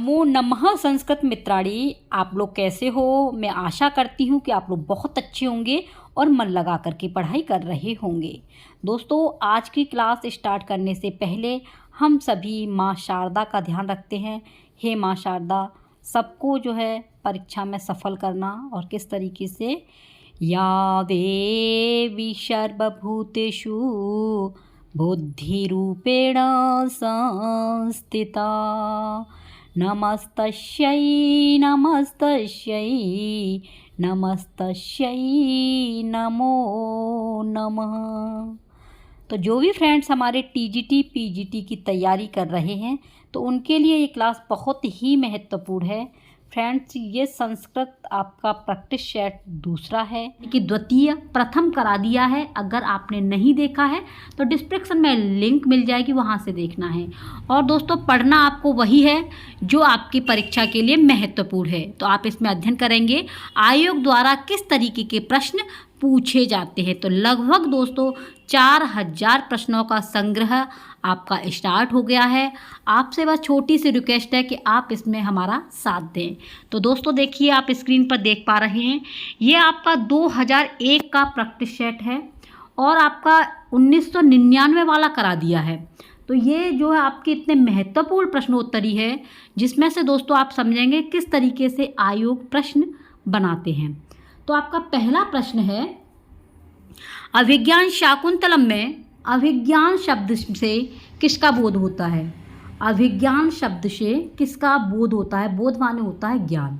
नमो नमः संस्कृत मित्राणी। आप लोग कैसे हो? मैं आशा करती हूँ कि आप लोग बहुत अच्छे होंगे और मन लगा करके पढ़ाई कर रहे होंगे। दोस्तों, आज की क्लास स्टार्ट करने से पहले हम सभी माँ शारदा का ध्यान रखते हैं। हे माँ शारदा, सबको जो है परीक्षा में सफल करना। और किस तरीके से? या देवी सर्वभूतेषु बुद्धिरूपेण संस्थिता नमस्तस्यै नमस्तस्यै नमस्तस्यै नमो नमः। तो जो भी फ्रेंड्स हमारे टीजीटी पीजीटी की तैयारी कर रहे हैं तो उनके लिए ये क्लास बहुत ही महत्वपूर्ण है। फ्रेंड्स, ये संस्कृत आपका प्रैक्टिस सेट दूसरा है कि द्वितीय प्रथम करा दिया है। अगर आपने नहीं देखा है तो डिस्क्रिप्शन में लिंक मिल जाएगी, वहाँ से देखना है। और दोस्तों, पढ़ना आपको वही है जो आपकी परीक्षा के लिए महत्वपूर्ण है। तो आप इसमें अध्ययन करेंगे आयोग द्वारा किस तरीके के प्रश्न पूछे जाते हैं। तो लगभग दोस्तों 4000 प्रश्नों का संग्रह आपका स्टार्ट हो गया है। आपसे बस छोटी सी रिक्वेस्ट है कि आप इसमें हमारा साथ दें। तो दोस्तों देखिए, आप स्क्रीन पर देख पा रहे हैं, ये आपका 2001 का प्रैक्टिस सेट है और आपका 1999 वाला करा दिया है। तो ये जो है आपके इतने महत्वपूर्ण प्रश्नोत्तरी है, जिसमें से दोस्तों आप समझेंगे किस तरीके से आयोग प्रश्न बनाते हैं। तो आपका पहला प्रश्न है, अभिज्ञान शाकुंतलम में अभिज्ञान शब्द से किसका बोध होता है? अभिज्ञान शब्द से किसका बोध होता है? बोध माने होता है ज्ञान।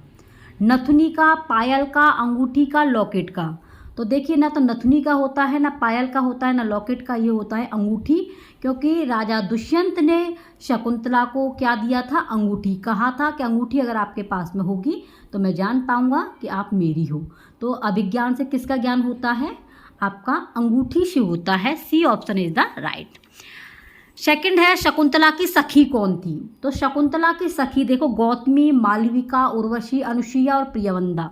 नथुनी का, पायल का, अंगूठी का, लॉकेट का। तो देखिए, ना तो नथुनी का होता है, ना पायल का होता है, ना लॉकेट का, ये होता है अंगूठी। क्योंकि राजा दुष्यंत ने शकुंतला को क्या दिया था? अंगूठी। कहा था कि अंगूठी अगर आपके पास में होगी तो मैं जान पाऊंगा कि आप मेरी हो। तो अभिज्ञान से किसका ज्ञान होता है? आपका अंगूठी से होता है। C option is the right. Second है, शकुंतला की सखी कौन थी? तो शकुंतला की सखी देखो, गौतमी, मालविका, उर्वशी, अनुसुईया और प्रियवंदा।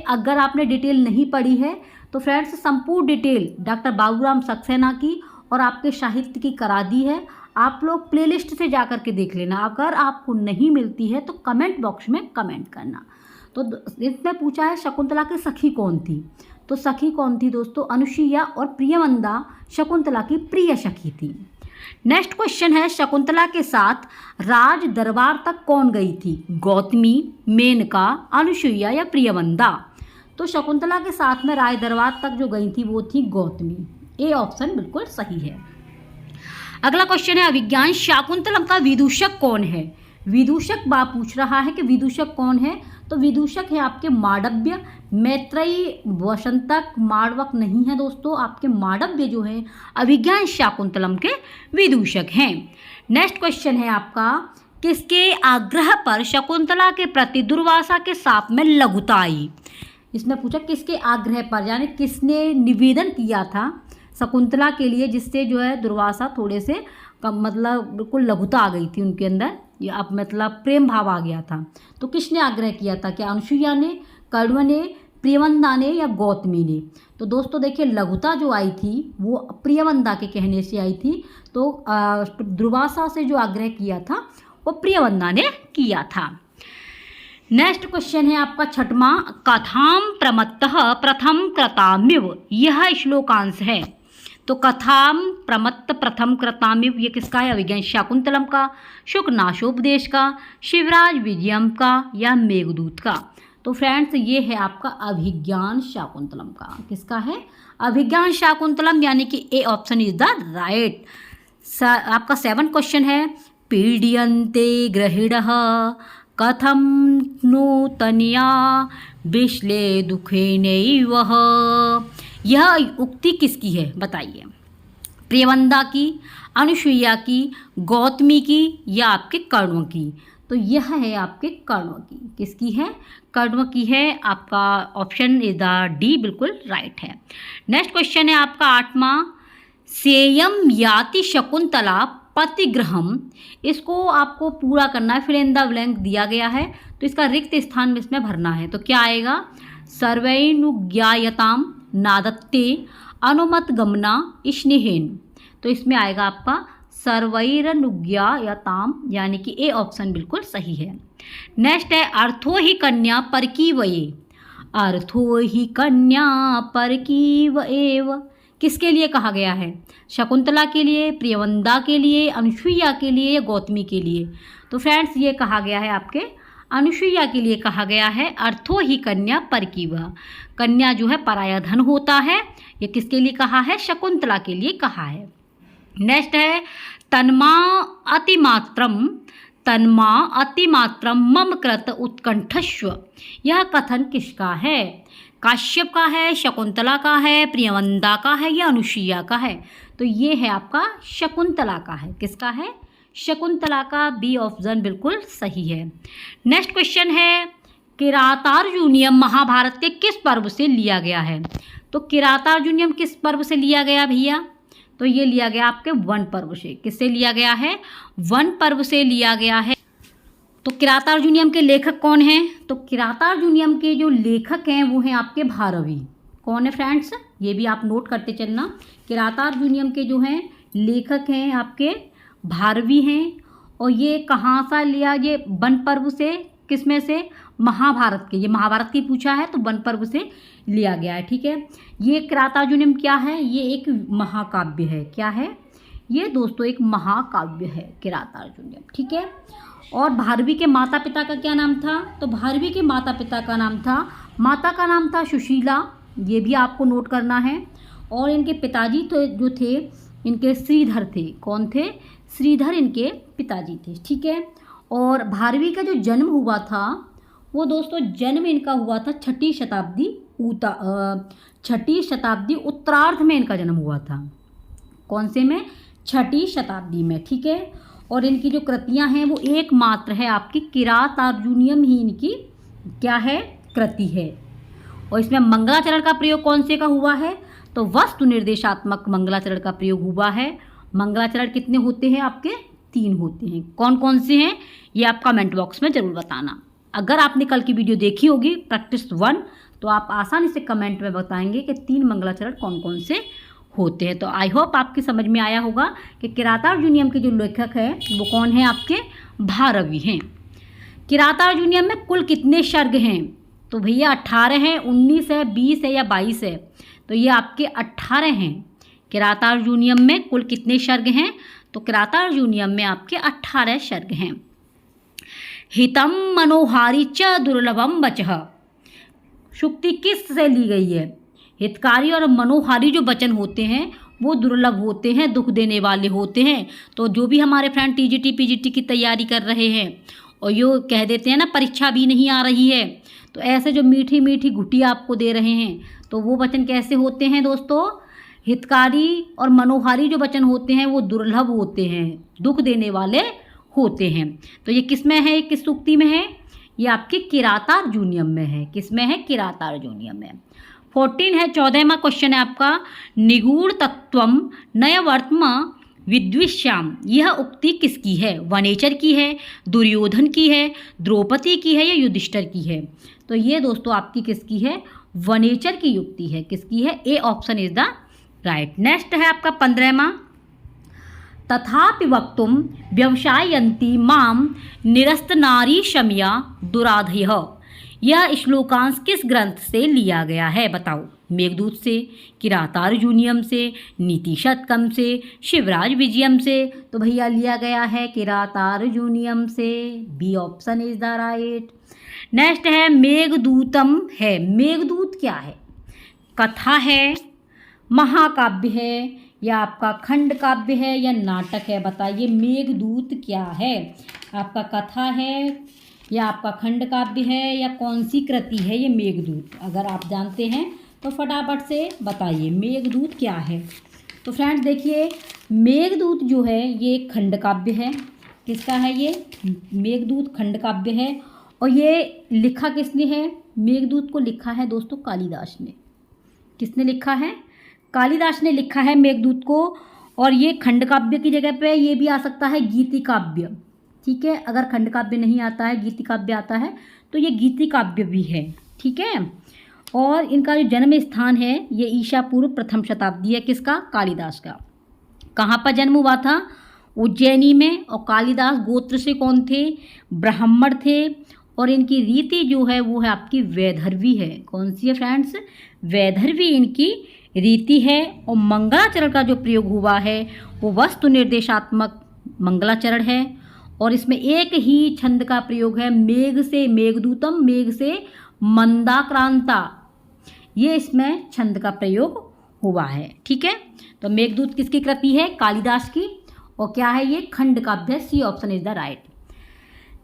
अगर आपने डिटेल नहीं पढ़ी है तो फ्रेंड्स संपूर्ण डिटेल डॉक्टर बाबूराम सक्सेना की और आपके साहित्य की करा दी है। आप लोग प्लेलिस्ट से जा कर के देख लेना। अगर आपको नहीं मिलती है तो कमेंट बॉक्स में कमेंट करना। तो इसमें पूछा है शकुंतला की सखी कौन थी? तो सखी कौन थी दोस्तों? अनुसुईया। और प्रियवंदा शकुंतला की प्रिय सखी थी। नेक्स्ट क्वेश्चन है, शकुंतला के साथ राज दरबार तक कौन गई थी? गौतमी, मेनका, अनुसुईया या प्रियवंदा? तो शकुंतला के साथ में राज दरबार तक जो गई थी वो थी गौतमी। ए ऑप्शन बिल्कुल सही है। अगला क्वेश्चन है, अभिज्ञान शाकुंतलम का विदूषक कौन है? विदूषक पूछ रहा है कि विदूषक कौन है? तो विदूषक है आपके मांडव्य, मैत्रेयी, वसंतक, मांडवक नहीं है दोस्तों। आपके मांडव्य जो है अभिज्ञान शाकुंतलम के विदूषक हैं। नेक्स्ट क्वेश्चन है आपका, किसके आग्रह पर शकुंतला के प्रति दुर्वासा के शाप में लघुता आई? इसमें पूछा किसके आग्रह पर, यानी किसने निवेदन किया था शकुंतला के लिए, जिससे जो है दुर्वासा थोड़े से मतलब बिल्कुल लघुता आ गई थी उनके अंदर, या अब मतलब प्रेम भाव आ गया था। तो किसने आग्रह किया था? क्या अनुसुईया ने, कण्व ने, प्रियवंदा ने या गौतमी ने? तो दोस्तों देखिए, लघुता जो आई थी वो प्रियवंदा के कहने से आई थी। तो दुर्वासा से जो आग्रह किया था वो प्रियवंदा ने किया था। नेक्स्ट क्वेश्चन है आपका छठवां, कथाम प्रमत्तः प्रथम कृतामिव, यह श्लोकांश है। तो कथाम प्रमत्त प्रथम कृतामिव, ये किसका है? अभिज्ञान शाकुंतलम का, शुकनाशोपदेश का, शिवराज विजयम का या मेघदूत का? तो फ्रेंड्स ये है आपका अभिज्ञान शाकुंतलम का। किसका है? अभिज्ञान शाकुंतलम, यानी कि A option is the right. आपका 7 क्वेश्चन है, पीड्यन्ते ग्रहिणः कथम नूतनिया विश्ले दुखेनैव, यह उक्ति किसकी है? बताइए। प्रियवंदा की, अनुसुईया की, गौतमी की या आपके कण्व की? तो यह है आपके कण्व की। किसकी है? कण्व की है। आपका ऑप्शन इज द डी बिल्कुल राइट है। नेक्स्ट क्वेश्चन है आपका 8वां, सेयम याति शकुंतला पतिगृहम, इसको आपको पूरा करना है। फिर इन द ब्लैंक दिया गया है तो इसका रिक्त स्थान इसमें भरना है। तो क्या आएगा? सर्वैनुज्ञायताम नादत्ते अनुमत गमना स्नेहेन। तो इसमें आएगा आपका सर्वैरनुज्ञायताम, यानी कि ए ऑप्शन बिल्कुल सही है। नेक्स्ट है अर्थो ही कन्या परकीवये। अर्थो ही कन्या परकीवएव किसके लिए कहा गया है? शकुंतला के लिए, प्रियवंदा के लिए, अनुसुईया के लिए या गौतमी के लिए? तो फ्रेंड्स ये कहा गया है आपके अनुसुईया के लिए कहा गया है। अर्थो ही कन्या परकीव, कन्या जो है पराया धन होता है। ये किसके लिए कहा है? शकुंतला के लिए कहा है। नेक्स्ट है तन्मा अतिमात्रम, तन्मा अतिमात्रम मम कृत उत्कंठस्व। यह कथन किसका है? काश्यप का है, शकुंतला का है, प्रियवंदा का है या अनुसुईया का है? तो ये है आपका शकुंतला का है। किसका है? शकुंतला का। बी ऑप्शन बिल्कुल सही है। नेक्स्ट क्वेश्चन है किरातार्जुनीयम महाभारत के किस पर्व से लिया गया है? तो किरातार्जुनीयम किस पर्व से लिया गया भैया? तो ये लिया गया आपके वन पर्व से। किससे लिया गया है? वन पर्व से लिया गया है। तो किरातार्जुनीयम के लेखक कौन हैं? तो किरातार्जुनीयम के जो लेखक हैं वो हैं आपके भारवी। कौन है फ्रेंड्स? ये भी आप नोट करते चलना। किरातार्जुनीयम के जो हैं लेखक हैं आपके भारवी हैं। और ये कहाँ सा लिया? ये वन पर्व से। किसमें से? महाभारत के। ये महाभारत की पूछा है तो वन पर्व से लिया गया है। ठीक है। ये किरातार्जुनीयम क्या है? ये एक महाकाव्य है। क्या है ये दोस्तों? एक महाकाव्य है किरातार्जुनीयम। ठीक है। और भारवी के माता पिता का क्या नाम था? तो भारवी के माता पिता का नाम था, माता का नाम था सुशीला। ये भी आपको नोट करना है। और इनके पिताजी तो जो थे इनके श्रीधर थे। कौन थे? श्रीधर इनके पिताजी थे। ठीक है। और भारवी का जो जन्म हुआ था वो दोस्तों जन्म इनका हुआ था छठी शताब्दी उत्तरार्ध में इनका जन्म हुआ था। कौन से में? छठी शताब्दी में। ठीक है। और इनकी जो कृतियां हैं वो एकमात्र है आपकी किरातार्जुनीयम ही इनकी क्या है? कृति है। और इसमें मंगलाचरण का प्रयोग कौन से का हुआ है? तो वस्तु निर्देशात्मक मंगलाचरण का प्रयोग हुआ है। मंगलाचरण कितने होते हैं आपके? 3 होते हैं। कौन कौन से हैं ये आप कमेंट बॉक्स में ज़रूर बताना। अगर आपने कल की वीडियो देखी होगी प्रैक्टिस 1 तो आप आसानी से कमेंट में बताएंगे कि 3 मंगलाचरण कौन कौन से होते हैं। तो आई होप आपकी समझ में आया होगा कि किरातार्जुनीयम के जो लेखक हैं वो कौन है? आपके भारवी हैं। किरातार्जुनीयम में कुल कितने सर्ग हैं? तो भैया 18 हैं, 19 है, 20 है या 22 है? तो ये आपके 18 हैं। किरातार्जुनीयम में कुल कितने सर्ग हैं? तो किरातार्जुनीयम में आपके 18 सर्ग हैं। हितम मनोहारी च दुर्लभम वचः, शुक्ति किस से ली गई है? हितकारी और मनोहारी जो वचन होते हैं वो दुर्लभ होते हैं, दुख देने वाले होते हैं। तो जो भी हमारे फ्रेंड टीजीटी पीजीटी की तैयारी कर रहे हैं और यो कह देते हैं ना परीक्षा भी नहीं आ रही है, तो ऐसे जो मीठी मीठी घुटी आपको दे रहे हैं तो वो वचन कैसे होते हैं दोस्तों? हितकारी और मनोहारी जो वचन होते हैं वो दुर्लभ होते हैं, दुख देने वाले होते हैं। तो ये किस में है? किस सूक्ति में है? ये आपके किरातार्जुनीयम में है। किस में है? किरातार्जुनीयम में। 14 है, 14वां क्वेश्चन है आपका निगूढ़ तत्वम नयवर्तम विद्विश्याम। यह उक्ति किसकी है? वनेचर की है, दुर्योधन की है, द्रौपदी की है या युधिष्ठिर की है? तो ये दोस्तों आपकी किसकी है? वनेचर की युक्ति है। किसकी है? A option is the right. Next है आपका 15वां तथापि वक्तुम व्यवसायन्ति माम निरस्त नारी शम्या दुराधयः। यह श्लोकांश किस ग्रंथ से लिया गया है? बताओ। मेघदूत से, किरातार्जुनीयम से, नीति शतकम से, शिवराज विजयम से? तो भैया लिया गया है किरातार्जुनीयम से। B option is the right. Next है मेघदूतम है। मेघदूत क्या है? कथा है, महाकाव्य है या आपका खंड काव्य है या नाटक है? बताइए मेघदूत क्या है? आपका कथा है या आपका खंड काव्य है या कौन सी कृति है ये मेघदूत? अगर आप जानते हैं तो फटाफट से बताइए मेघदूत क्या है। तो फ्रेंड्स देखिए मेघदूत जो है ये खंड काव्य है। किसका है ये? मेघदूत खंड काव्य है। और ये लिखा किसने है? मेघदूत को लिखा है दोस्तों कालिदास ने। किसने लिखा है? कालिदास ने लिखा है मेघदूत को। और ये खंड काव्य की जगह पे ये भी आ सकता है गीति काव्य। ठीक है। अगर खंड काव्य नहीं आता है, गीति काव्य आता है तो ये गीति काव्य भी है। ठीक है। और इनका जो जन्म स्थान है ये ईसा पूर्व 1वीं शताब्दी है। किसका? कालिदास का। कहाँ पर जन्म हुआ था? उज्जैनी में। और कालिदास गोत्र से कौन थे? ब्राह्मण थे। और इनकी रीति जो है वो है आपकी वैदर्भी है। कौन सी है फ्रेंड्स? वैदर्भी इनकी रीति है। और मंगलाचरण का जो प्रयोग हुआ है वो वस्तु निर्देशात्मक मंगलाचरण है। और इसमें एक ही छंद का प्रयोग है, मेघ से मेघदूतम, मेघ से मंदाक्रांता, ये इसमें छंद का प्रयोग हुआ है। ठीक है, तो मेघदूत किसकी कृति है? कालिदास की। और क्या है ये? खंड काव्य। C option is the right.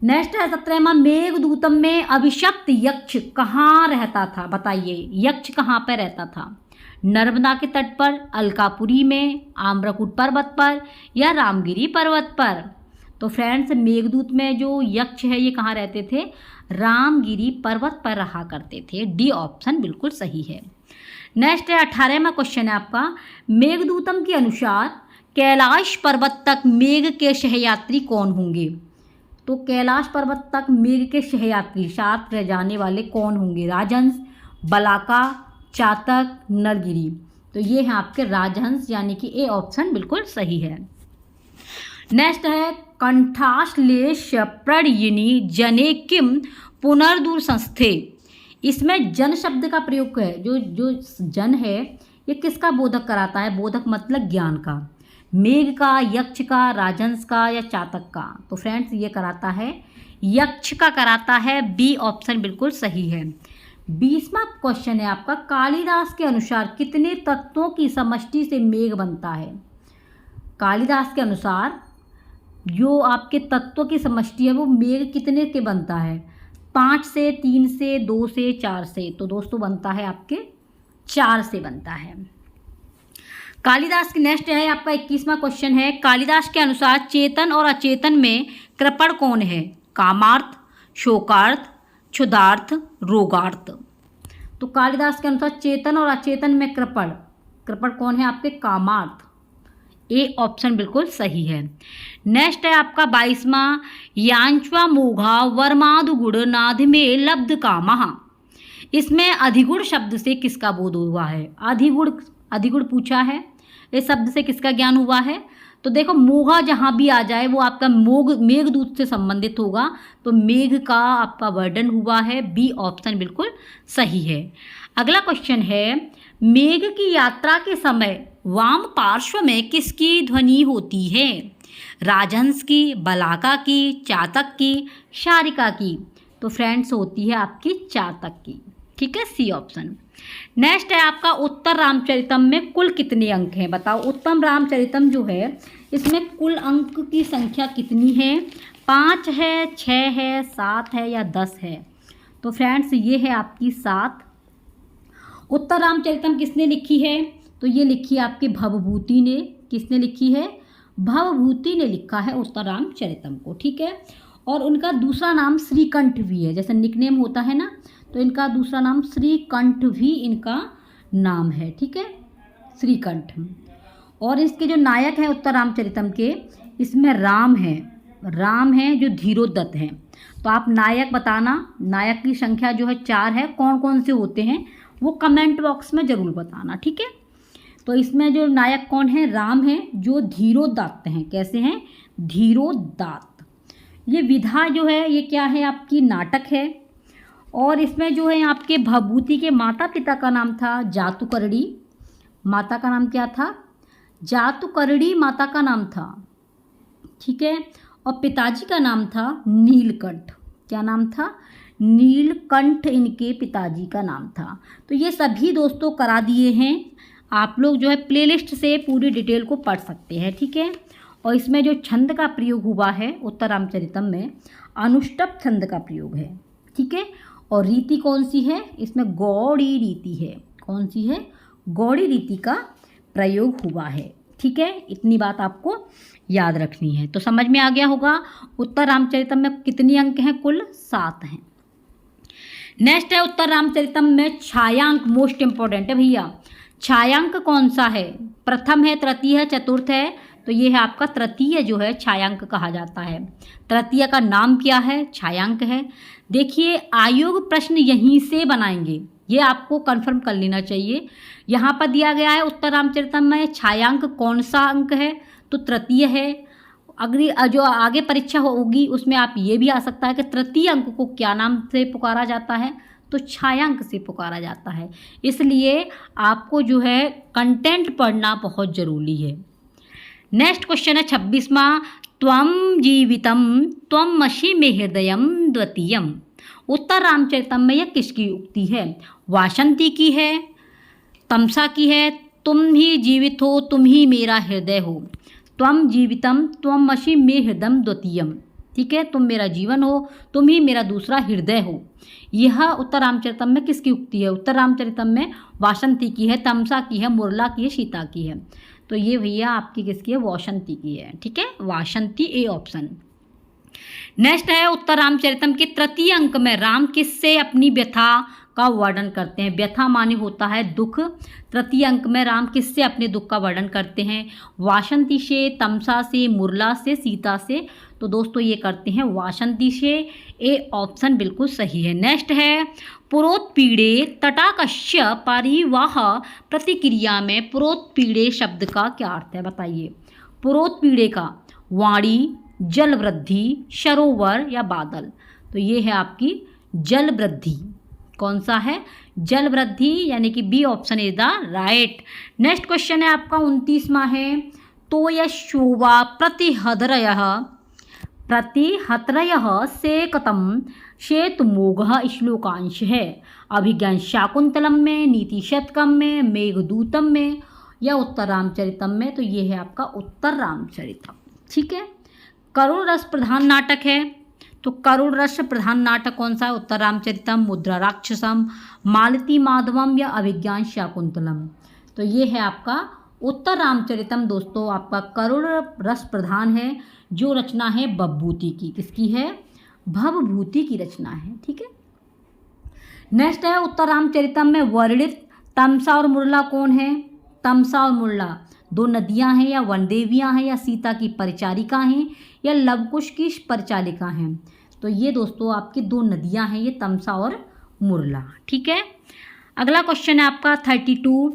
Next है 17वां, मेघदूतम में अभिशप्त यक्ष कहाँ रहता था? बताइए, यक्ष कहाँ पर रहता था? नर्मदा के तट पर, अलकापुरी में, आम्रकूट पर्वत पर, या रामगिरी पर्वत पर? तो फ्रेंड्स, मेघदूत में जो यक्ष है ये कहाँ रहते थे? रामगिरी पर्वत पर रहा करते थे। डी ऑप्शन बिल्कुल सही है। नेक्स्ट है 18वां क्वेश्चन है आपका, मेघदूतम के अनुसार कैलाश पर्वत तक मेघ के सहयात्री कौन होंगे? तो कैलाश पर्वत तक मेघ के सहयात्री, साथ रह जाने वाले कौन होंगे? राजहंस, बलाका, चातक, नलगिरी। तो ये हैं आपके राजहंस, यानी कि ए ऑप्शन बिल्कुल सही है। नेक्स्ट है कंठाश्लेष प्रणयिनी जने किम पुनर्दूर संस्थे। इसमें जन शब्द का प्रयोग है। जो जन है ये किसका बोधक कराता है? बोधक मतलब ज्ञान का। मेघ का, यक्ष का, राजहंस का या चातक का? तो फ्रेंड्स ये कराता है यक्ष का कराता है। बी ऑप्शन बिल्कुल सही है। 20वां क्वेश्चन है आपका, कालिदास के अनुसार कितने तत्वों की समष्टि से मेघ बनता है? कालिदास के अनुसार जो आपके तत्वों की समष्टि है वो मेघ कितने के बनता है? 5 से, 3 से, 2 से, 4 से? तो दोस्तों बनता है आपके 4 से बनता है। कालिदास की नेक्स्ट है आपका 21वां क्वेश्चन है, कालिदास के अनुसार चेतन और अचेतन में कृपण कौन है? कामार्थ, शोकार्थ, क्षुधार्थ, रोगार्थ? तो कालिदास के अनुसार चेतन और अचेतन में कृपण कौन है? आपके कामार्थ। ए ऑप्शन बिल्कुल सही है। नेक्स्ट है आपका 22वां, यांचवा मोघा वर्मादुगुण नाद में लब्ध कामः। इसमें अधिगुण शब्द से किसका बोध हुआ है? अधिगुण पूछा है, इस शब्द से किसका ज्ञान हुआ है? तो देखो, मोघा जहाँ भी आ जाए वो आपका मेघदूत से संबंधित होगा, तो मेघ का आपका वर्णन हुआ है। बी ऑप्शन बिल्कुल सही है। अगला क्वेश्चन है, मेघ की यात्रा के समय वाम पार्श्व में किसकी ध्वनि होती है? राजहंस की, बलाका की, चातक की, शारिका की? तो फ्रेंड्स होती है आपकी चातक की। ठीक है, सी ऑप्शन। नेक्स्ट है आपका उत्तर रामचरितम में कुल कितने अंक हैं? बताओ, उत्तम रामचरितम जो है इसमें कुल अंक की संख्या कितनी है? 5 है, 6 है, 7 है या 10 है? तो फ्रेंड्स ये है आपकी 7। उत्तर रामचरितम किसने लिखी है? तो ये लिखी है आपकी भवभूति ने। किसने लिखी है? भवभूति ने लिखा है उत्तर रामचरितम को। ठीक है, और उनका दूसरा नाम श्रीकंठ भी है, जैसे निकनेम होता है ना, तो इनका दूसरा नाम श्रीकंठ भी इनका नाम है। ठीक है, श्रीकंठ। और इसके जो नायक हैं उत्तर रामचरितम के, इसमें राम है जो धीरोदत्त हैं। तो आप नायक बताना, नायक की संख्या जो है 4 है, कौन कौन से होते हैं वो कमेंट बॉक्स में ज़रूर बताना। ठीक है, तो इसमें जो नायक कौन है? राम है जो धीरोदात्त हैं। कैसे हैं? धीरोदात्त। ये विधा जो है ये क्या है? आपकी नाटक है। और इसमें जो है आपके भवभूति के माता पिता का नाम था जातुकर्णी। माता का नाम क्या था? जातुकर्णी माता का नाम था। ठीक है, और पिताजी का नाम था नीलकंठ। क्या नाम था? नीलकंठ इनके पिताजी का नाम था। तो ये सभी दोस्तों करा दिए हैं। आप लोग जो है प्लेलिस्ट से पूरी डिटेल को पढ़ सकते हैं। ठीक है, और इसमें जो छंद का प्रयोग हुआ है उत्तर रामचरितम में, अनुष्टुप छंद का प्रयोग है। ठीक है, और रीति कौन सी है? इसमें गौड़ी रीति है। कौन सी है? गौड़ी रीति का प्रयोग हुआ है। ठीक है, इतनी बात आपको याद रखनी है। तो समझ में आ गया होगा उत्तर रामचरितम में कितने अंक हैं? कुल 7 हैं। नेक्स्ट है उत्तर रामचरितम में छायांक, मोस्ट इंपॉर्टेंट है भैया। छायांक कौन सा है? प्रथम है, तृतीय है, चतुर्थ है? तो ये है आपका तृतीय जो है छायांक कहा जाता है। तृतीय का नाम क्या है? छायांक है। देखिए, आयोग प्रश्न यहीं से बनाएंगे, ये आपको कंफर्म कर लेना चाहिए। यहाँ पर दिया गया है उत्तर रामचरितम में छायांक कौन सा अंक है? तो तृतीय है। अगली जो आगे परीक्षा होगी उसमें आप ये भी आ सकता है कि तृतीय अंक को क्या नाम से पुकारा जाता है, तो छायांक से पुकारा जाता है। इसलिए आपको जो है कंटेंट पढ़ना बहुत ज़रूरी है। नेक्स्ट क्वेश्चन है 26वां, त्वं जीवितम त्वमसि मे हृदयम द्वितीयम। उत्तर रामचरितम में यह किसकी उक्ति है? वासंती की है, तमसा की है, तुम ही जीवित हो तुम ही मेरा हृदय हो। त्वं जीवितम त्वमसि मे हृदयम द्वितीयम, ठीक है, तुम मेरा जीवन हो तुम ही मेरा दूसरा हृदय हो। यह उत्तर रामचरितम में किसकी उक्ति है? उत्तर रामचरितम में वासंती की है, तमसा की है, मुरला की है, सीता की है। तो ये भैया आपकी किसकी है? वासंती की है, ठीक है, वासंती, ए ऑप्शन। नेक्स्ट है उत्तर रामचरितम के तृतीय अंक में राम किससे अपनी व्यथा का वर्णन करते हैं? व्यथा माने होता है दुख। तृतीय अंक में राम किससे अपने दुख का वर्णन करते हैं? वासंती से, तमसा से, मुरला से, सीता से। तो दोस्तों ये करते हैं वासंती से, ए ऑप्शन बिल्कुल सही है। नेक्स्ट है पुरोत्पीड़े तटाकस्य परिवाह प्रतिक्रिया में पुरोत्पीड़े शब्द का क्या अर्थ है? बताइए। पुरोत्पीड़े का वाणी, जल वृद्धि, सरोवर या बादल। तो ये है आपकी जल वृद्धि। कौन सा है? जल वृद्धि, यानी कि B option is the right. Next question है आपका 29वां है, तो यशोवा प्रतिहतरयः सेकतम श्वेतमोघः श्लोकांश है। अभिज्ञान शाकुंतलम में, नीति शतकम में, मेघदूतम में या उत्तर रामचरितम में। तो ये है आपका उत्तर रामचरितम, ठीक है। करुण रस प्रधान नाटक है, तो करुण रस प्रधान नाटक कौन सा है? उत्तर रामचरितम, मुद्रा राक्षसम, मालती माधवम या अभिज्ञान शाकुंतलम। तो ये है आपका उत्तर रामचरितम दोस्तों, आपका करुण रस प्रधान है, जो रचना है भवभूति की। किसकी है? भवभूति की रचना है, ठीक है। नेक्स्ट है उत्तर रामचरितम में वर्णित तमसा और मुरला कौन है? तमसा और मुरला दो नदियां हैं या वनदेवियां हैं या सीता की परिचारिका हैं या लवकुश की परिचालिका हैं। तो ये दोस्तों आपकी दो नदियां हैं, ये तमसा और मुरला, ठीक है। अगला क्वेश्चन है आपका 32,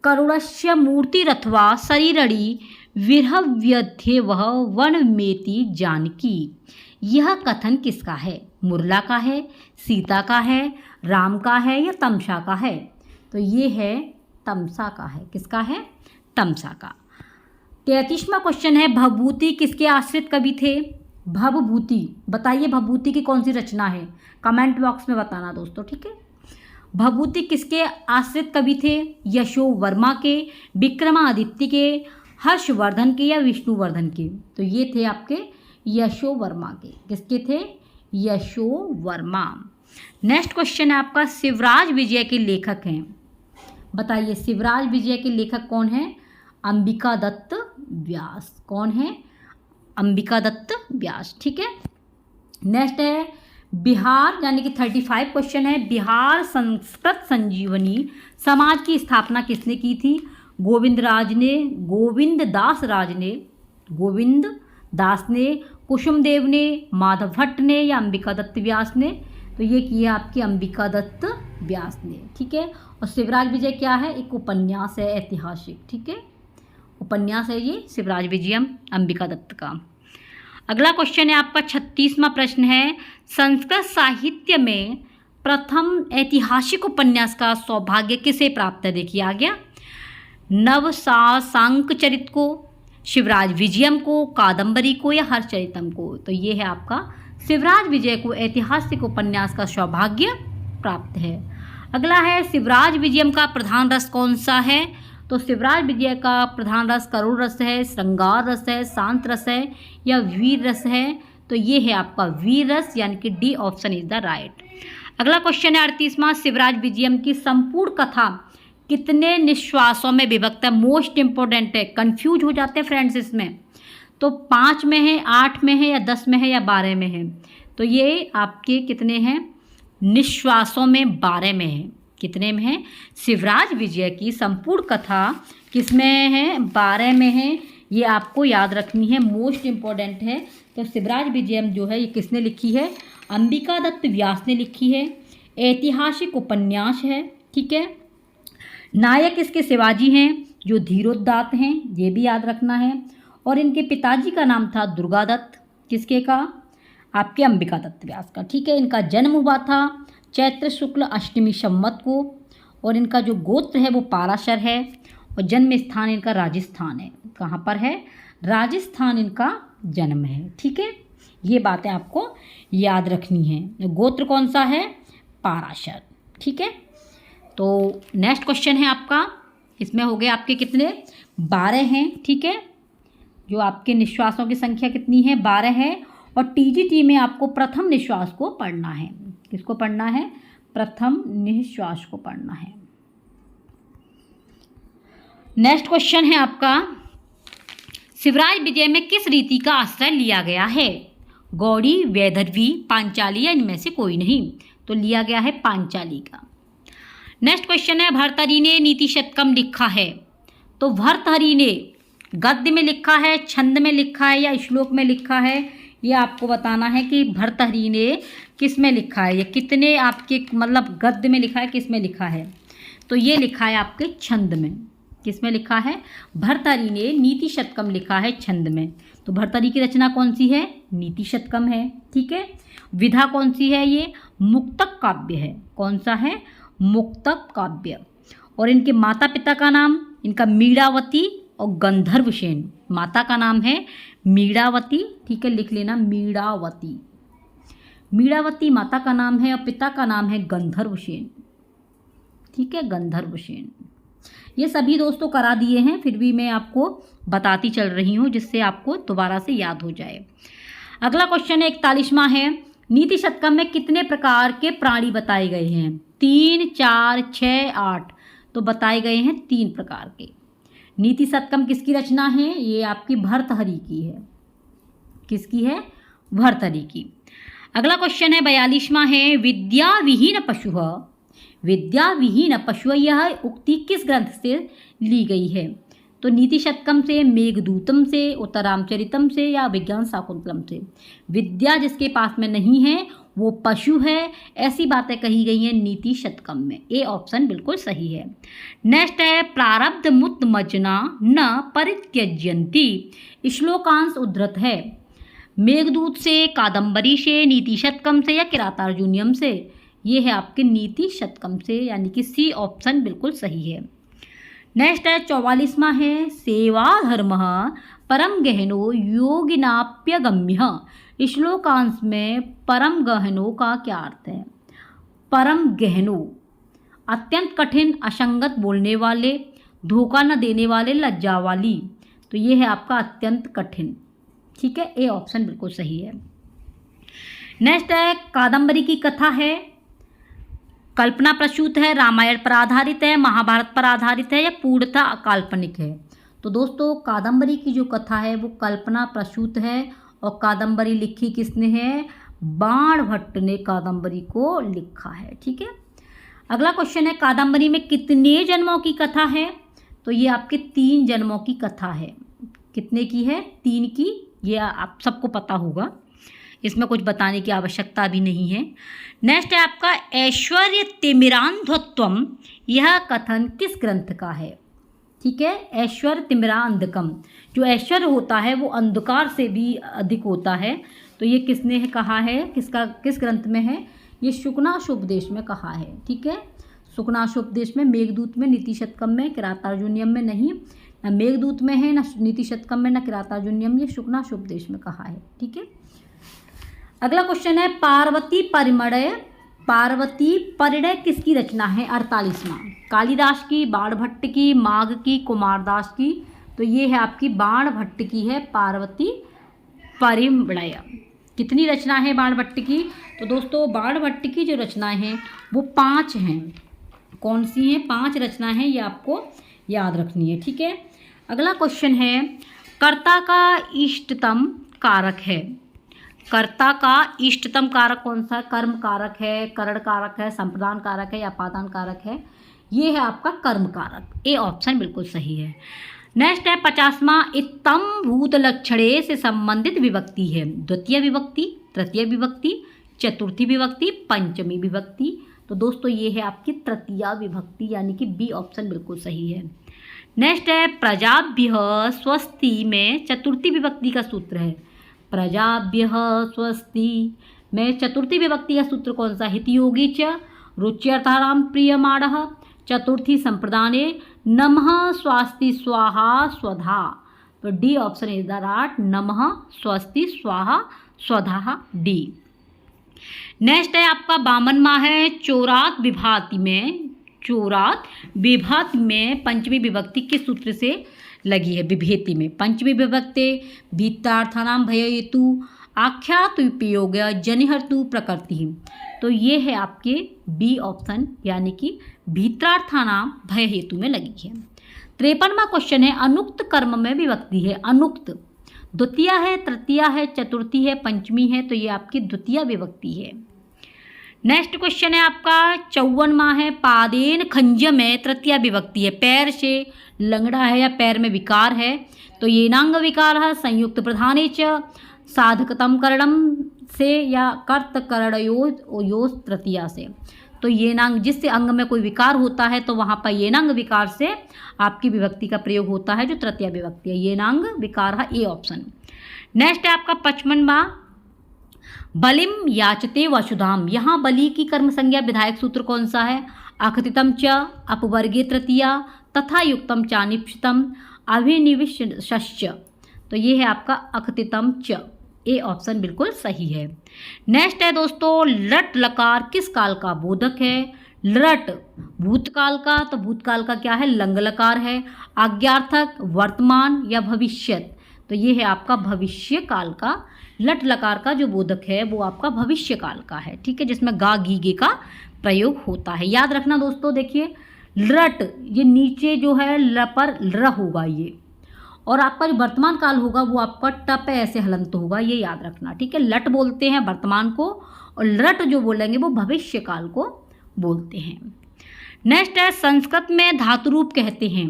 करुणस्य मूर्तिरथवा शरीरड़ी विरहव्यध्ये वह वनमेति जानकी। यह कथन किसका है? मुरला का है, सीता का है, राम का है या तमसा का है? तो ये है तमसा का है। किसका है? तमसा का। 33वां क्वेश्चन है, भवभूति किसके आश्रित कवि थे? भवभूति, बताइए भवभूति की कौन सी रचना है? कमेंट बॉक्स में बताना दोस्तों, ठीक है। भवभूति किसके आश्रित कवि थे? यशो वर्मा के, विक्रमादित्य के, हर्षवर्धन के या विष्णुवर्धन के? तो ये थे आपके यशो वर्मा के। किसके थे? यशो वर्मा। नेक्स्ट क्वेश्चन है आपका, शिवराज विजय के लेखक हैं, बताइए शिवराज विजय के लेखक कौन है? अंबिका दत्त व्यास। कौन है? अंबिका दत्त व्यास, ठीक है। नेक्स्ट है बिहार, यानी कि 35 क्वेश्चन है, बिहार संस्कृत संजीवनी समाज की स्थापना किसने की थी? गोविंद दास ने, कुसुमदेव ने, माधव भट्ट ने या अंबिका दत्त व्यास ने? तो ये किया आपकी अंबिका दत्त व्यास ने, ठीक है। और शिवराज विजय क्या है? एक उपन्यास है ऐतिहासिक, ठीक है, उपन्यास है ये शिवराज विजयम अंबिका दत्त का। अगला क्वेश्चन है आपका 36वां प्रश्न है, संस्कृत साहित्य में प्रथम ऐतिहासिक उपन्यास का सौभाग्य किसे प्राप्त है? देखिए आ गया, नवशांक चरित को, शिवराज विजयम को, कादम्बरी को या हर्षचरितम को? तो ये है आपका शिवराज विजय को ऐतिहासिक उपन्यास का सौभाग्य प्राप्त है। अगला है शिवराज विजयम का प्रधान रस कौन सा है? तो शिवराज विजय का प्रधान रस करुण रस है, श्रृंगार रस है, शांत रस है या वीर रस है? तो ये है आपका वीर रस, यानी कि D option is the right. अगला क्वेश्चन है 38वां, शिवराज विजयम की संपूर्ण कथा कितने निश्वासों में विभक्त है? मोस्ट इंपॉर्टेंट है, कंफ्यूज हो जाते हैं फ्रेंड्स इसमें। तो 5 में है, 8 में है या 10 में है या 12 में है? तो ये आपके कितने हैं? निश्वासों में 12 में है। कितने में है? शिवराज विजय की संपूर्ण कथा किस में है? 12 में है। ये आपको याद रखनी है, मोस्ट इम्पॉर्टेंट है। तो शिवराज विजयम जो है ये किसने लिखी है? अंबिका दत्त व्यास ने लिखी है। ऐतिहासिक उपन्यास है, ठीक है। नायक इसके शिवाजी हैं जो धीरोदात्त हैं, ये भी याद रखना है। और इनके पिताजी का नाम था दुर्गादत्त। किसके का? आपके अंबिका दत्त व्यास का। ठीक है। इनका जन्म हुआ था चैत्र शुक्ल अष्टमी संवत को और इनका जो गोत्र है वो पाराशर है और जन्म स्थान इनका राजस्थान है। कहाँ पर है? राजस्थान इनका जन्म है। ठीक है। ये बातें आपको याद रखनी है। गोत्र कौन सा है? पाराशर। ठीक है। तो नेक्स्ट क्वेश्चन है आपका, इसमें हो गए आपके कितने? 12 हैं। ठीक है। जो आपके निश्वासों की संख्या कितनी है? 12 है। और टीजीटी में आपको प्रथम निश्वास को पढ़ना है। किसको पढ़ना है? प्रथम निश्वास को पढ़ना है। नेक्स्ट क्वेश्चन है आपका, शिवराज विजय में किस रीति का आश्रय लिया गया है? गौड़ी, वैदर्भी, पांचाली या इनमें से कोई नहीं? तो लिया गया है पांचाली का। नेक्स्ट क्वेश्चन है, भर्तहरि ने नीति शतकम लिखा है। तो भर्तहरि ने गद्य में लिखा है, छंद में लिखा है या श्लोक में लिखा है? ये आपको बताना है कि भर्तहरि ने किस में लिखा है। ये कितने आपके मतलब गद्य में लिखा है, किस में लिखा है? तो ये लिखा है आपके छंद में। किस में लिखा है? भर्तहरि ने नीति शतकम लिखा है छंद में। तो भर्तहरि की रचना कौन सी है? नीति शतकम है। ठीक है। विधा कौन सी है? ये मुक्तक काव्य है। कौन सा है? मुक्तक काव्य। और इनके माता पिता का नाम, इनका मीणावती और गंधर्वसेन। माता का नाम है मीणावती। ठीक है, लिख लेना मीणावती। मीणावती माता का नाम है और पिता का नाम है गंधर्वसेन। ठीक है, गंधर्वसेन। ये सभी दोस्तों करा दिए हैं, फिर भी मैं आपको बताती चल रही हूँ जिससे आपको दोबारा से याद हो जाए। अगला क्वेश्चन है 41वां है, नीति शतकम में कितने प्रकार के प्राणी बताए गए हैं? 3, 4, 6, 8। तो बताए गए हैं 3 प्रकार के। नीति शतकम किसकी रचना है? ये आपकी भर्तहरि की है। किसकी है? भर्तहरि की। अगला क्वेश्चन है 42वां है, विद्या विहीन पशु। विद्या विहीन पशु, यह उक्ति किस ग्रंथ से ली गई है? तो नीति शतकम से, मेघदूतम से, उत्तरामचरितम से या विज्ञान शाकुंतलम से। विद्या जिसके पास में नहीं है वो पशु है, ऐसी बातें कही गई हैं नीति शतकम में। ए ऑप्शन बिल्कुल सही है। नेक्स्ट है, प्रारब्ध मुक्त मजना न परित्यज्यन्ति। श्लोकांश उद्धृत है मेघदूत से, कादम्बरी से, नीति शतकम से या किरातार्जुनीयम से? ये है आपके नीति शतकम से, यानी कि सी ऑप्शन बिल्कुल सही है। नेक्स्ट है 44वां है, सेवा धर्म परम गहनो योगिनाप्यगम्य। श्लोकांश में परम गहनो का क्या अर्थ है? परम गहनो अत्यंत कठिन, असंगत बोलने वाले, धोखा न देने वाले, लज्जा वाली। तो ये है आपका अत्यंत कठिन। ठीक है, ए ऑप्शन बिल्कुल सही है। नेक्स्ट है, कादम्बरी की कथा है, कल्पना प्रसूत है, रामायण पर आधारित है, महाभारत पर आधारित है या पूर्णतः काल्पनिक है? तो दोस्तों कादम्बरी की जो कथा है वो कल्पना प्रसूत है और कादम्बरी लिखी किसने है? बाणभट्ट ने कादम्बरी को लिखा है। ठीक है। अगला क्वेश्चन है, कादम्बरी में कितने जन्मों की कथा है? तो ये आपके 3 जन्मों की कथा है। कितने की है? 3 की। ये आप सबको पता होगा, इसमें कुछ बताने की आवश्यकता भी नहीं है। नेक्स्ट है आपका ऐश्वर्य तिमिरांधत्वम। यह कथन किस ग्रंथ का है? ठीक है, ऐश्वर्य तिमिरांधकम। जो ऐश्वर्य होता है वो अंधकार से भी अधिक होता है। तो ये किसने कहा है? किस ग्रंथ में है? ये शुकनाशोपदेश में कहा है। ठीक है, शुकनाशोपदेश में, मेघदूत में, नीति शतकम में, किरातार्जुनीयम में नहीं। न मेघदूत में है, न नीति शतकम में, न किरातार्जुनीयम। ये शुकनाशोपदेश में कहा है। ठीक है। अगला क्वेश्चन है, पार्वती परिमय। पार्वती परिणय किसकी रचना है? 48वां। कालिदास की, बाणभट्ट की, माघ की, कुमारदास की? तो ये है आपकी बाणभट्ट की है पार्वती परिमय। कितनी रचना है बाणभट्ट की? तो दोस्तों बाणभट्ट की जो रचनाएं हैं वो 5 हैं। कौन सी हैं? 5 रचनाएं हैं, ये आपको याद रखनी है। ठीक है। अगला क्वेश्चन है, कर्ता का इष्टतम कारक है। कर्ता का इष्टतम कारक कौन सा है? कर्म कारक है, करण कारक है, संप्रदान कारक है या अपादान कारक है? ये है आपका कर्म कारक। ए ऑप्शन बिल्कुल सही है। नेक्स्ट है 50वां, इत्तम भूत लक्षणे से संबंधित विभक्ति है। द्वितीय विभक्ति, तृतीय विभक्ति, चतुर्थी विभक्ति, पंचमी विभक्ति? तो दोस्तों ये है आपकी तृतीय विभक्ति, यानी कि बी ऑप्शन बिल्कुल सही है। नेक्स्ट है प्रजाभ्यः स्वस्ति में चतुर्थी विभक्ति का सूत्र है। प्रजाभ्यः स्वस्ति में चतुर्थी विभक्ति का सूत्र कौन सा? हितयोगी च रुच्यर्थानां प्रियमाणः चतुर्थी संप्रदाने नमः स्वस्ति स्वाहा स्वधा। तो D option is the right, नमः स्वस्ति स्वाहा स्वधा, डी। नेक्स्ट है आपका 52वां है चोरात विभाति में। चोरात विभाति में पंचमी विभक्ति किस सूत्र से लगी है? विभेति में। पंचमी विभक्ति भीतार्थानां भय हेतु आख्यात उपयोग जनिहर्तु प्रकृति। तो ये है आपके बी ऑप्शन, यानी कि भीत्रार्थानां भय हेतु में लगी है। 53वां क्वेश्चन है अनुक्त कर्म में विभक्ति है। अनुक्त द्वितीय है, तृतीय है, चतुर्थी है, पंचमी है, तो ये आपकी द्वितीय विभक्ति है। नेक्स्ट क्वेश्चन है आपका 54वां है पादेन खंज में तृतीय विभक्ति है। पैर से लंगड़ा है या पैर में विकार है, तो ये नांग विकार है संयुक्त प्रधाने च साधकतम करणम से या कर्त करणयोस तृतीया से। तो ये नांग जिससे अंग में कोई विकार होता है तो वहाँ पर ये नांग विकार से आपकी विभक्ति का प्रयोग होता है जो तृतीय विभक्ति है। ये नांग विकार है, ए ऑप्शन। नेक्स्ट है आपका 55वां बलिम याचते वसुधाम। यहाँ बलि की कर्म संज्ञा विधायक सूत्र कौन सा है? अकथितम च अपवर्गे तृतीया तथा युक्तम चानिप्सितम अभिनिविश्य। तो ये है आपका अकथितम च, ए ऑप्शन बिल्कुल सही है। नेक्स्ट है दोस्तों लट लकार किस काल का बोधक है? लट भूतकाल का, तो भूतकाल का क्या है? लंग लकार है। आज्ञार्थक वर्तमान या भविष्यत, तो ये है आपका भविष्य काल का। लट लकार का जो बोधक है वो आपका भविष्य काल का है, ठीक है, जिसमें गा गी गे का प्रयोग होता है। याद रखना दोस्तों, देखिए लट ये नीचे जो है ल पर र होगा ये, और आपका जो वर्तमान काल होगा वो आपका टप ऐसे हलंत होगा, ये याद रखना, ठीक है। लट बोलते हैं वर्तमान को और लट जो बोलेंगे वो भविष्य काल को बोलते हैं। नेक्स्ट है संस्कृत में धातु रूप कहते हैं।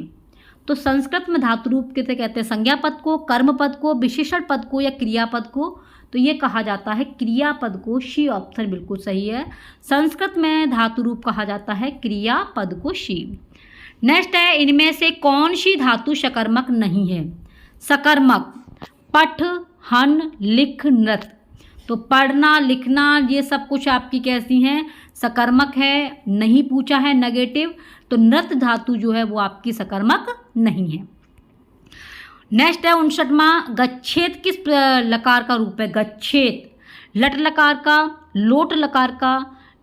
तो संस्कृत में धातु रूप किसे कहते हैं? संज्ञा पद को, कर्म पद को, विशेषण पद को या क्रियापद को। तो ये कहा जाता है क्रियापद को, शी ऑप्शन बिल्कुल सही है। संस्कृत में धातु रूप कहा जाता है क्रियापद को, शी। नेक्स्ट है इनमें से कौन सी धातु सकर्मक नहीं है? सकर्मक पठ, हन, लिख, नृत। तो पढ़ना लिखना ये सब कुछ आपकी कैसी हैं? सकर्मक है, नहीं पूछा है नेगेटिव, तो नृत धातु जो है वो आपकी सकर्मक नहीं है। नेक्स्ट है 59वां गच्छेत किस लकार का रूप है? गच्छेत लट लकार का, लोट लकार का,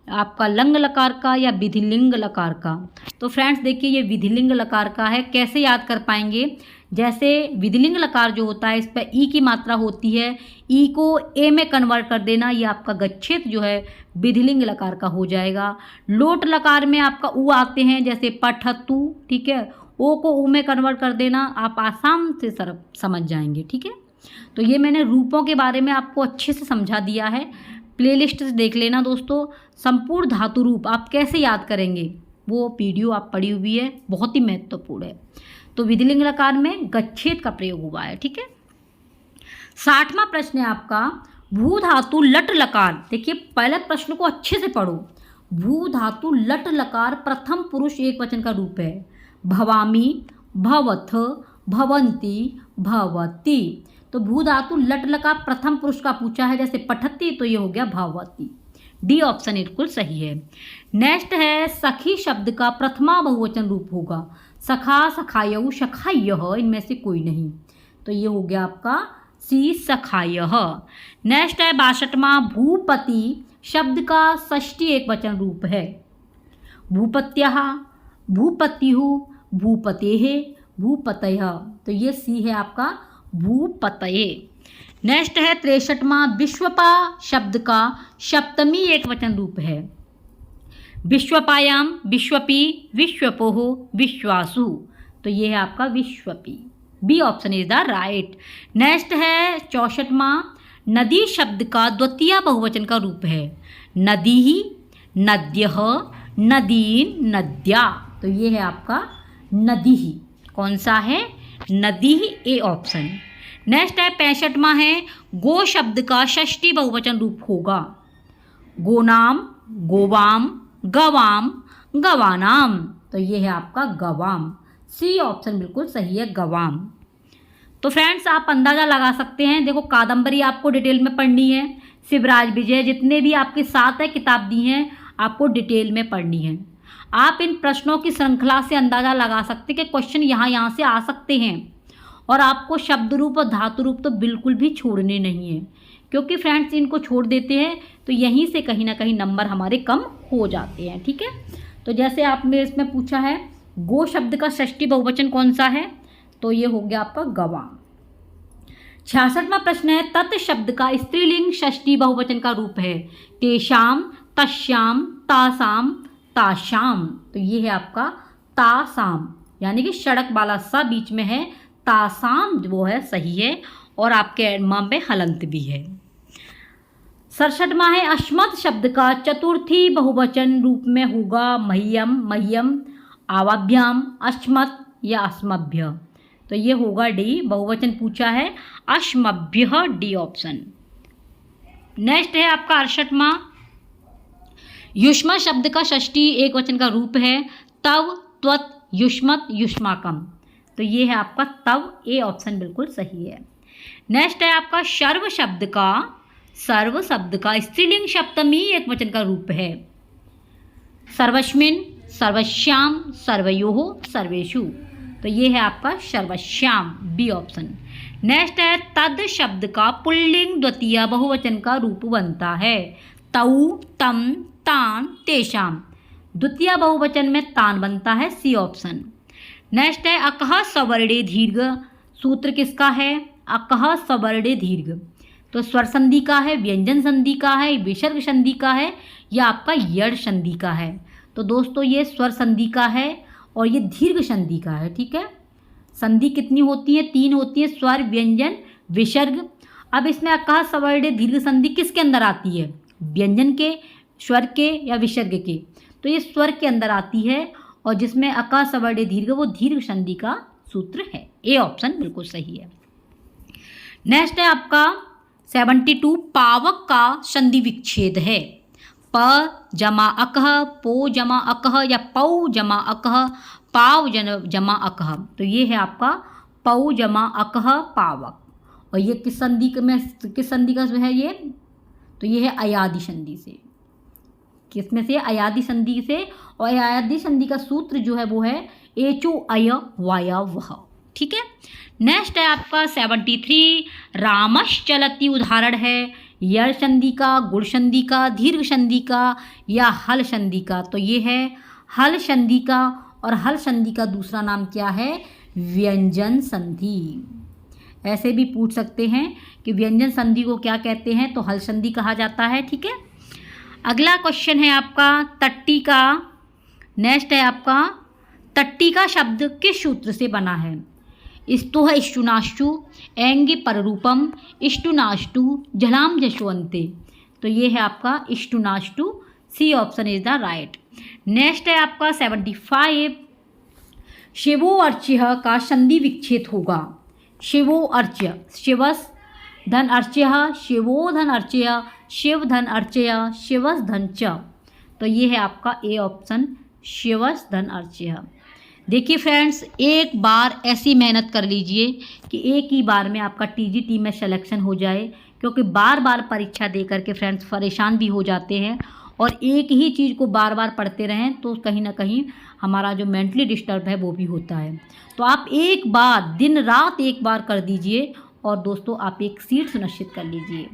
आपका लंग लकार का या विधिलिंग लकार का। तो फ्रेंड्स देखिए ये विधिलिंग लकार का है। कैसे याद कर पाएंगे? जैसे विधिलिंग लकार जो होता है इस पर ई की मात्रा होती है, ई को ए में कन्वर्ट कर देना, ये आपका गच्छेत जो है विधिलिंग लकार का हो जाएगा। लोट लकार में आपका उ आते हैं, जैसे पठतु, ठीक है, ओ को उ में कन्वर्ट कर देना, आप आसाम से समझ जाएंगे, ठीक है। तो ये मैंने रूपों के बारे में आपको अच्छे से समझा दिया है, प्लेलिस्ट से देख लेना दोस्तों। संपूर्ण धातु रूप आप कैसे याद करेंगे वो वीडियो आप पढ़ी हुई है, बहुत ही महत्वपूर्ण है। तो विधिलिंग लकार में गच्छेत का प्रयोग हुआ है, ठीक है। 60वां प्रश्न है आपका भू धातु लट लकार। देखिए पहले प्रश्न को अच्छे से पढ़ो। भू धातु लट लकार प्रथम पुरुष एक वचन का रूप है। भवामी, भवथ, भवंती, भवती। तो भू धातु लट लकार प्रथम पुरुष का पूछा है, जैसे पठती, तो ये हो गया भवती, डी ऑप्शन बिल्कुल सही है। नेक्स्ट है सखी शब्द का प्रथमा बहुवचन रूप होगा। सखा, सखायऊ, सखायः, इनमें से कोई नहीं, तो ये हो गया आपका सी सखायः। नेक्स्ट है 62वां भूपति शब्द का षष्ठी एक वचन रूप है। भूपत्यः, भूपत्युः, भूपतेः, भूपतयः, तो ये सी है आपका भूपतये। नेक्स्ट है 63वां विश्वपा शब्द का सप्तमी एक वचन रूप है। विश्वपायाम, विश्वपी, विश्वपोह, विश्वासु, तो ये है आपका विश्वपी, B option is the right. Next है 64वां नदी शब्द का द्वितीय बहुवचन का रूप है। नदी, नद्यः, नदीन, नद्या, तो ये है आपका नदी, कौन सा है? नदी, ए ऑप्शन। नेक्स्ट है 65वां है गो शब्द का षष्ठी बहुवचन रूप होगा। गोनाम, गोवाम, गवाम, गवानाम, तो ये है आपका गवाम, सी ऑप्शन बिल्कुल सही है, गवाम। तो फ्रेंड्स आप अंदाज़ा लगा सकते हैं, देखो कादम्बरी आपको डिटेल में पढ़नी है, शिवराज विजय जितने भी आपके साथ है किताब दी हैं आपको डिटेल में पढ़नी है। आप इन प्रश्नों की श्रृंखला से अंदाज़ा लगा सकते हैं कि क्वेश्चन यहाँ से आ सकते हैं, और आपको शब्द रूप और धातु रूप तो बिल्कुल भी छोड़ने नहीं है, क्योंकि फ्रेंड्स इनको छोड़ देते हैं तो यहीं से कहीं ना कहीं नंबर हमारे कम हो जाते हैं। ठीक है, तो जैसे आपने इसमें पूछा है गो शब्द का षष्ठी बहुवचन कौन सा है, तो ये हो गया आपका गवाम। 66वां प्रश्न है तत् शब्द का स्त्रीलिंग षष्ठी बहुवचन का रूप है, तेषाम, तस्याम, तासाम, ताशाम। तो ये है आपका तासाम, यानी कि सड़क वाला सा बीच में है, तासाम वो है सही है, और आपके एडमा में हलंत भी है। 67वां है अश्मत शब्द का चतुर्थी बहुवचन रूप में होगा मह्यम, मह्यम, आवाभ्याम, अश्मत या अस्मभ्य। तो ये होगा डी, बहुवचन पूछा है अश्मभ्य, डी ऑप्शन। नेक्स्ट है आपका 68वां युष्म शब्द का षष्ठी एक वचन का रूप है तव, त्वत, युष्मत, युष्माकम। तो ये है आपका तव, ए ऑप्शन बिल्कुल सही है। नेक्स्ट है आपका सर्व शब्द का स्त्रीलिंग सप्तमी एक वचन का रूप है, सर्वस्मिन, सर्वश्याम, सर्वयोः, सर्वेषु। तो ये है आपका सर्वश्याम, बी ऑप्शन। नेक्स्ट है तद शब्द का पुल्लिंग द्वितीय बहुवचन का रूप बनता है, तऊ, तम, तान, तेषाम। द्वितीय बहुवचन में तान बनता है, सी ऑप्शन। नेक्स्ट है अकह सवर्णे दीर्घ, सूत्र किसका है, अकह सवर्णे दीर्घ। तो स्वर संधि का है, व्यंजन संधि का है, विसर्ग संधि का है, या आपका यड़ संधि का है। तो दोस्तों ये स्वर संधि का है और ये दीर्घ संधि का है। ठीक है, संधि कितनी होती है, 3 होती है, स्वर, व्यंजन, विसर्ग। अब इसमें अकह सवर्णे दीर्घ संधि किसके अंदर आती है, व्यंजन के, स्वर के या विसर्ग के। तो ये स्वर के अंदर आती है, और जिसमें अकह सवर्णे दीर्घ वो दीर्घ संधि का सूत्र है, ए ऑप्शन बिल्कुल सही है। नेक्स्ट है आपका 72 पावक का संधि विच्छेद है, प जमा अकह, पो जमा अकह, या पौ जमा अकह, पाव जमा अकह। तो ये है आपका पौ जमा अकह पावक, और ये किस संधि में, किस संधि का है ये, तो ये है अयादि संधि से। किसमें से, अयादि संधि से, और अयादि संधि का सूत्र जो है वो है एचो अय वाया वह। ठीक है, नेक्स्ट है आपका 73 रामश चलती उदाहरण है यड़ संधि का, गुण संधि का, दीर्घ संधि का, या हल संधि का। तो ये है हल संधि का, और हल संधि का दूसरा नाम क्या है, व्यंजन संधि। ऐसे भी पूछ सकते हैं कि व्यंजन संधि को क्या कहते हैं, तो हल संधि कहा जाता है। ठीक है, अगला क्वेश्चन है आपका तट्टी का। नेक्स्ट है आपका तट्टी का शब्द किस सूत्र से बना है, स्तोह इष्टुनाष्टु, एंगी पररूपम, इष्टुनाष्टु, झलाम जशवंते। तो ये है आपका इष्टुनाष्टु, C option is the right. Next है आपका 75 शिवो अर्च्य का संधि विच्छेद होगा, शिवो अर्च्य, शिवस धन अर्च्य, शिवो धन अर्च्य, शिव धन अर्च्य, शिवस धन च। तो ये है आपका ए ऑप्शन, शिवस धन अर्च्य। देखिए फ्रेंड्स, एक बार ऐसी मेहनत कर लीजिए कि एक ही बार में आपका टीजीटी में सिलेक्शन हो जाए, क्योंकि बार बार परीक्षा दे करके फ्रेंड्स परेशान भी हो जाते हैं, और एक ही चीज़ को बार बार पढ़ते रहें तो कहीं ना कहीं हमारा जो मेंटली डिस्टर्ब है वो भी होता है। तो आप एक बार, दिन रात एक बार कर दीजिए, और दोस्तों आप एक सीट सुनिश्चित कर लीजिए।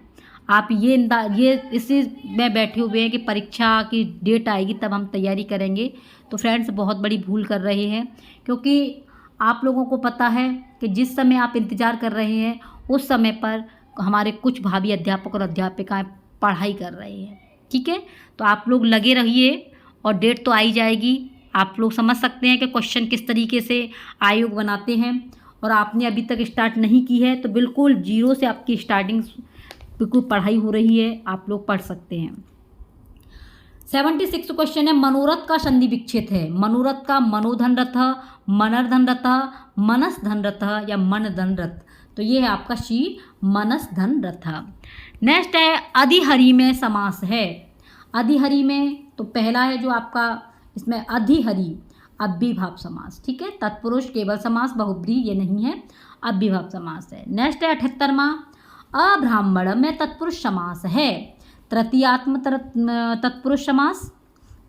आप ये इसी में बैठे हुए हैं कि परीक्षा की डेट आएगी तब हम तैयारी करेंगे, तो फ्रेंड्स बहुत बड़ी भूल कर रहे हैं, क्योंकि आप लोगों को पता है कि जिस समय आप इंतज़ार कर रहे हैं उस समय पर हमारे कुछ भावी अध्यापक और अध्यापिकाएं पढ़ाई कर रहे हैं। ठीक है, तो आप लोग लगे रहिए, और डेट तो आई जाएगी। आप लोग समझ सकते हैं कि क्वेश्चन किस तरीके से आयोग बनाते हैं, और आपने अभी तक स्टार्ट नहीं की है तो बिल्कुल जीरो से आपकी स्टार्टिंग बिल्कुल पढ़ाई हो रही है, आप लोग पढ़ सकते हैं। 76 क्वेश्चन है मनोरथ का संधि विच्छेद है, मनोरथ का मनोधन रथ, मनर्धन रथ, मनस धन रथ, या मन धन रथ। तो ये है आपका सी, मनस धन रथ। नेक्स्ट है अधिहरि में समास है, अधिहरि में तो पहला है जो आपका इसमें अधिहरि, अव्ययीभाव समास। ठीक है, तत्पुरुष केवल समास, बहुब्रीहि ये नहीं है, अव्ययीभाव समास है। नेक्स्ट है 78वां, अब्राह्मण में तत्पुरुष समास है। तृतीयात्म तत्पुरुष समास,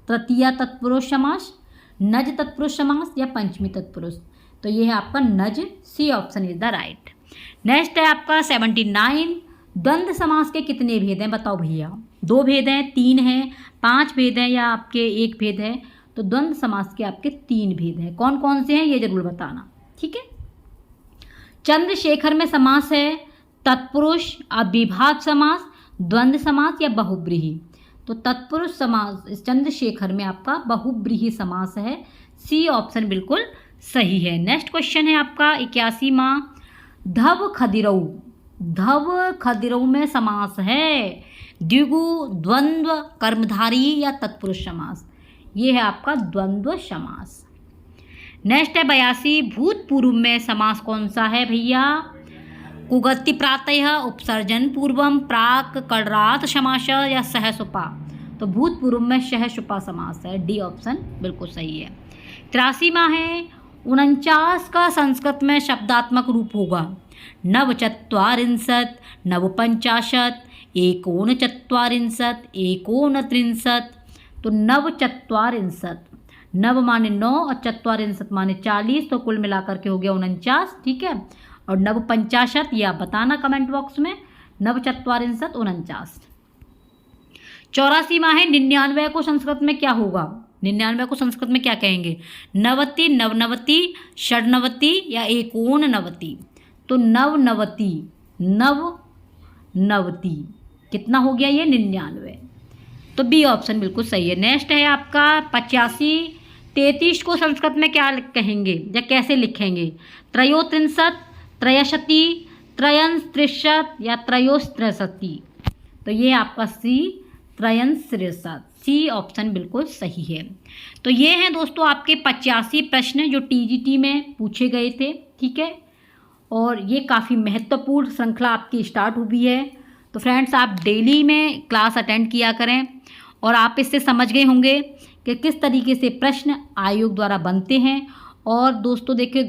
तृतीया तत्पुरुष समास, नज तत्पुरुष समास या पंचमी तत्पुरुष। तो ये है आपका नज, C option is the right. Next है आपका 79, द्वंद्व समास के कितने भेद हैं बताओ भैया। 2 भेद हैं, 3 हैं, 5 भेद हैं या आपके 1 भेद है। तो द्वंद्व समास के आपके 3 भेद हैं। कौन कौन से हैं ये जरूर बताना। ठीक है, चंद्रशेखर में समास है तत्पुरुष, अव्ययीभाव समास, द्वंद्व समास या बहुब्रीहि। तो तत्पुरुष समास चंद्रशेखर में आपका बहुब्रीहि समास है, सी ऑप्शन बिल्कुल सही है। नेक्स्ट क्वेश्चन है आपका 81वां, धव खदिरऊ, धव खदिरऊ में समास है द्विगु, द्वंद्व, कर्मधारी या तत्पुरुष समास। ये है आपका द्वंद्व समास। नेक्स्ट है 82, भूतपूर्व में समास कौन सा है भैया। कुगति प्रातः, उपसर्जन पूर्वम, प्राक, कड़रात समास या सहसुपा। तो भूतपूर्व में सहसुपा समास है, डी ऑप्शन बिल्कुल सही है। 83वां है 49 का संस्कृत में शब्दात्मक रूप होगा नवचत्वारिंशत्, नवपंचाशत्, एकोनचत्वारिंशत्, एकोनत्रिंशत्। तो नवचत्वारिंशत्, नव माने 9 और चत्वारिंशत् माने 40, तो कुल मिलाकर के हो गया 49। ठीक है, और नवपंचाशत् या बताना कमेंट बॉक्स में, नवचत्वारिंशत् 49। 84वां है 99 को संस्कृत में क्या होगा। 99 को संस्कृत में क्या कहेंगे, नवति, नवनवति, षड्नवति या एकोननवति। तो नवनवति, नवनवति कितना हो गया ये 99। तो बी ऑप्शन बिल्कुल सही है। नेक्स्ट है आपका 85, 33 को संस्कृत में क्या कहेंगे या कैसे लिखेंगे। त्रयोत्रिंशत्, त्रयशति, त्रयंस्त्रिशत् या त्रयोस्त्रिशति। तो ये आपका सी त्रयंस्त्रिशत्, सी ऑप्शन बिल्कुल सही है। तो ये हैं दोस्तों आपके 85 प्रश्न जो टीजीटी में पूछे गए थे। ठीक है, और ये काफ़ी महत्वपूर्ण श्रृंखला आपकी स्टार्ट हुई है। तो फ्रेंड्स आप डेली में क्लास अटेंड किया करें और आप इससे समझ गए होंगे कि किस तरीके से प्रश्न आयोग द्वारा बनते हैं। और दोस्तों देखिए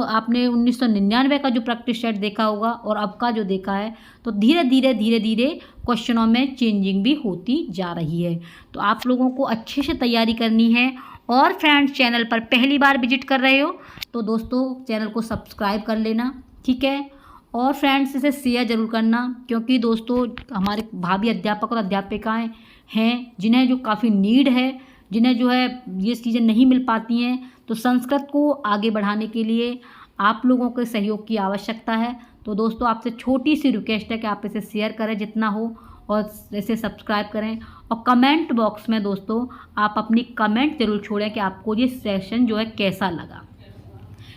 आपने 1999 का जो प्रैक्टिस सेट देखा होगा और अब का जो देखा है, तो धीरे धीरे क्वेश्चनों में चेंजिंग भी होती जा रही है। तो आप लोगों को अच्छे से तैयारी करनी है। और फ्रेंड्स चैनल पर पहली बार विजिट कर रहे हो तो दोस्तों चैनल को सब्सक्राइब कर लेना। ठीक है, और फ्रेंड्स इसे शेयर ज़रूर करना, क्योंकि दोस्तों हमारे भाभी अध्यापक और अध्यापिकाएँ हैं जिन्हें जो काफ़ी नीड है, जिन्हें जो है ये चीज़ें नहीं मिल पाती हैं। तो संस्कृत को आगे बढ़ाने के लिए आप लोगों के सहयोग की आवश्यकता है। तो दोस्तों आपसे छोटी सी रिक्वेस्ट है कि आप इसे शेयर करें जितना हो और इसे सब्सक्राइब करें। और कमेंट बॉक्स में दोस्तों आप अपनी कमेंट ज़रूर छोड़ें कि आपको ये सेशन जो है कैसा लगा,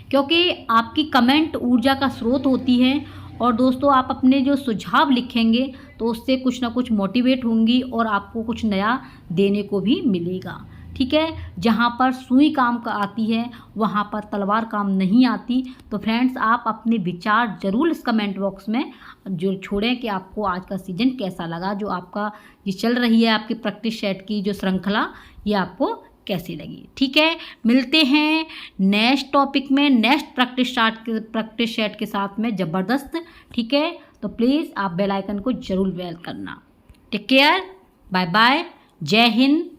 क्योंकि आपकी कमेंट ऊर्जा का स्रोत होती है। और दोस्तों आप अपने जो सुझाव लिखेंगे तो उससे कुछ ना कुछ मोटिवेट होंगी और आपको कुछ नया देने को भी मिलेगा। ठीक है, जहाँ पर सुई काम का आती है वहाँ पर तलवार काम नहीं आती। तो फ्रेंड्स आप अपने विचार ज़रूर इस कमेंट बॉक्स में जो छोड़ें कि आपको आज का सीजन कैसा लगा, जो आपका ये चल रही है आपकी प्रैक्टिस सेट की जो श्रृंखला, ये आपको कैसी लगी। ठीक है, मिलते हैं नेक्स्ट टॉपिक में, नेक्स्ट प्रैक्टिस सेट के साथ में ज़बरदस्त। ठीक है, तो प्लीज़ आप बेल आइकन को ज़रूर बेल करना। टेक केयर, बाय बाय, जय हिंद।